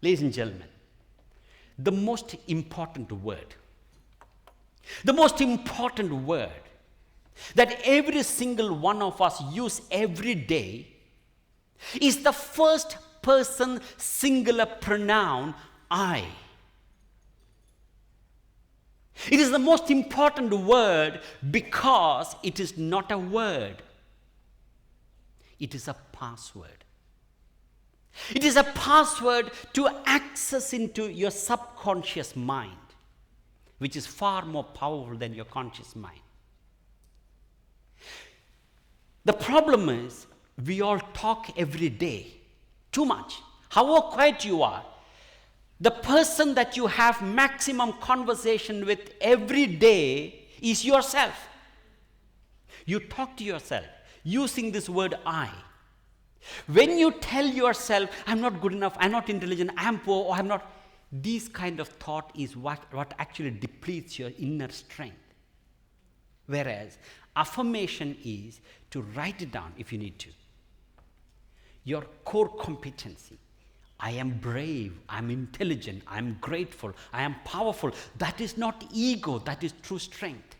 Ladies and gentlemen, the most important word that every single one of us use every day is the first person singular pronoun I. It is the most important word because it is not a word. It is a password. It is a password to access into your subconscious mind, which is far more powerful than your conscious mind. The problem is, we all talk every day, too much. However quiet you are, the person that you have maximum conversation with every day is yourself. You talk to yourself using this word I. When you tell yourself, I'm not good enough, I'm not intelligent, I'm poor, or I'm not, this kind of thought is what actually depletes your inner strength. Whereas affirmation is to write it down if you need to. Your core competency. I am brave, I'm intelligent, I'm grateful, I am powerful. That is not ego, that is true strength.